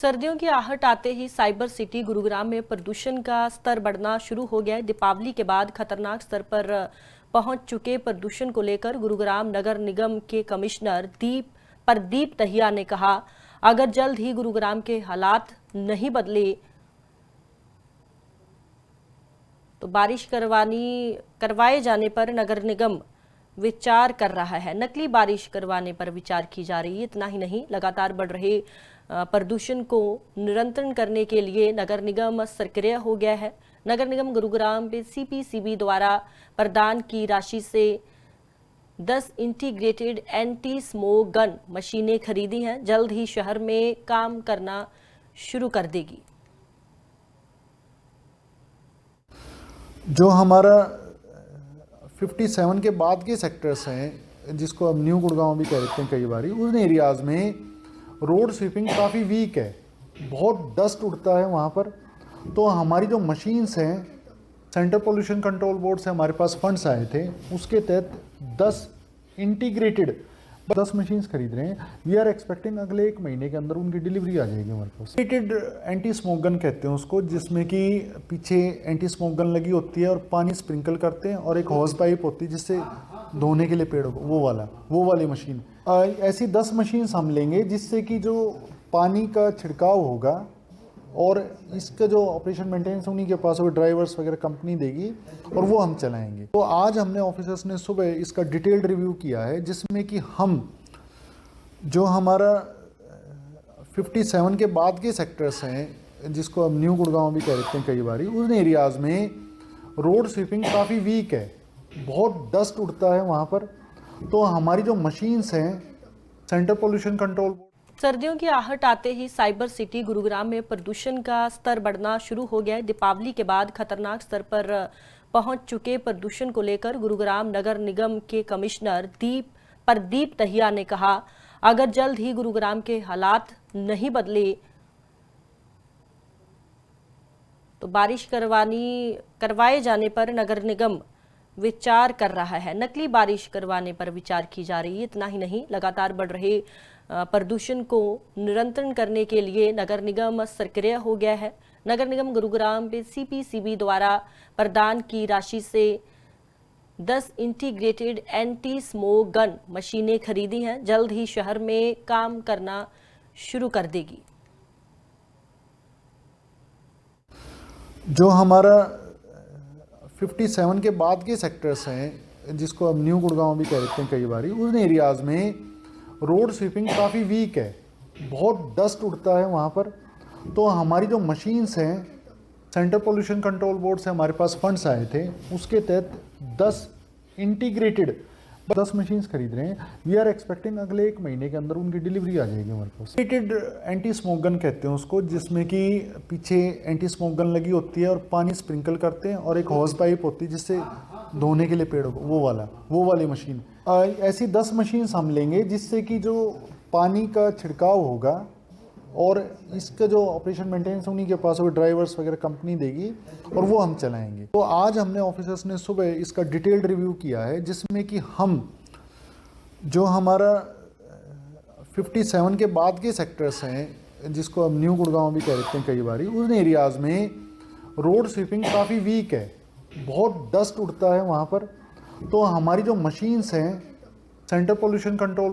सर्दियों की आहट आते ही साइबर सिटी गुरुग्राम में प्रदूषण का स्तर बढ़ना शुरू हो गया है। दीपावली के बाद खतरनाक स्तर पर पहुंच चुके प्रदूषण को लेकर गुरुग्राम नगर निगम के कमिश्नर प्रदीप दहिया ने कहा, अगर जल्द ही गुरुग्राम के हालात नहीं बदले तो बारिश करवाए जाने पर नगर निगम विचार कर रहा है। नकली बारिश करवाने पर विचार की जा रही है। इतना ही नहीं, लगातार बढ़ रहे प्रदूषण को नियंत्रण करने के लिए नगर निगम सक्रिय हो गया है। नगर निगम गुरुग्राम में सीपीसीबी द्वारा प्रदान की राशि से 10 इंटीग्रेटेड एंटी स्मोक गन मशीनें खरीदी हैं। जल्द ही शहर में काम करना शुरू कर देगी। जो हमारा 57 के बाद के सेक्टर्स हैं, जिसको अब न्यू गुड़गांव भी कहते हैं कई बारी, उन एरियाज़ में रोड स्वीपिंग काफ़ी वीक है, बहुत डस्ट उड़ता है वहाँ पर। तो हमारी जो मशीन्स हैं, सेंट्रल पोल्यूशन कंट्रोल बोर्ड से हमारे पास फंड्स आए थे, उसके तहत 10 इंटीग्रेटेड 10 मशीन्स खरीद रहे हैं। वी आर एक्सपेक्टिंग अगले 1 महीने के अंदर उनकी डिलीवरी आ जाएगी हमारे पास। इंटीग्रेटेड एंटी स्मोक गन कहते हैं उसको, जिसमें कि पीछे एंटी स्मोक गन लगी होती है और पानी स्प्रिंकल करते हैं, और एक हॉस पाइप होती है जिससे धोने के लिए पेड़ों को, वो वाली मशीन। ऐसी 10 मशीन्स हम लेंगे, जिससे कि जो पानी का छिड़काव होगा और इसका जो ऑपरेशन मेंटेनेंस उन्हीं के पास, वो ड्राइवर्स वगैरह कंपनी देगी और वो हम चलाएंगे। तो आज हमने ऑफिसर्स ने सुबह इसका डिटेल्ड रिव्यू किया है, जिसमें कि हम जो हमारा 57 के बाद के सेक्टर्स हैं, जिसको अब न्यू गुड़गांव भी कहते हैं कई बारी, उन एरियाज़ में रोड स्वीपिंग काफ़ी वीक है, बहुत डस्ट उड़ता है वहाँ पर। तो हमारी जो मशीन्स हैं, सेंट्रल पोल्यूशन कंट्रोल बोर्ड। सर्दियों की आहट आते ही साइबर सिटी गुरुग्राम में प्रदूषण का स्तर बढ़ना शुरू हो गया है। दीपावली के बाद खतरनाक स्तर पर पहुंच चुके प्रदूषण को लेकर गुरुग्राम नगर निगम के कमिश्नर प्रदीप दहिया ने कहा, अगर जल्द ही गुरुग्राम के हालात नहीं बदले तो बारिश करवाए जाने पर नगर निगम विचार कर रहा है। नकली बारिश करवाने पर विचार की जा रही है। इतना ही नहीं, लगातार बढ़ रहे प्रदूषण को नियंत्रण करने के लिए नगर निगम सक्रिय हो गया है। नगर निगम गुरुग्राम में सीपीसीबी द्वारा प्रदान की राशि से 10 इंटीग्रेटेड एंटी स्मोक गन मशीनें खरीदी हैं। जल्द ही शहर में काम करना शुरू कर देगी। जो हमारा 57 के बाद के सेक्टर्स हैं, जिसको अब न्यू गुड़गांव भी कहते हैं कई बारी, उन एरियाज़ में रोड स्वीपिंग काफ़ी वीक है, बहुत डस्ट उड़ता है वहाँ पर। तो हमारी जो मशीन्स हैं, सेंट्रल पोल्यूशन कंट्रोल बोर्ड से हमारे पास फंड्स आए थे, उसके तहत 10 इंटीग्रेटेड 10 मशीन्स खरीद रहे हैं। वी आर एक्सपेक्टिंग अगले 1 महीने के अंदर उनकी डिलीवरी आ जाएगी हमारे पास। इंटीग्रेटेड एंटी स्मोक गन कहते हैं उसको, जिसमें कि पीछे एंटी स्मोक गन लगी होती है और पानी स्प्रिंकल करते हैं, और एक हॉस पाइप होती है जिससे धोने के लिए पेड़ों को, वो वाली मशीन। ऐसी 10 मशीन्स हम लेंगे, जिससे कि जो पानी का छिड़काव होगा और इसका जो ऑपरेशन मेंटेनेंस उन्हीं के पास, वो ड्राइवर्स वगैरह कंपनी देगी और वो हम चलाएंगे। तो आज हमने ऑफिसर्स ने सुबह इसका डिटेल्ड रिव्यू किया है, जिसमें कि हम जो हमारा 57 के बाद के सेक्टर्स हैं, जिसको अब न्यू गुड़गांव भी कहते हैं कई बारी, उन एरियाज़ में रोड स्वीपिंग काफ़ी वीक है, बहुत डस्ट उड़ता है वहाँ पर। तो हमारी जो मशीन्स हैं, सेंट्रल पोल्यूशन कंट्रोल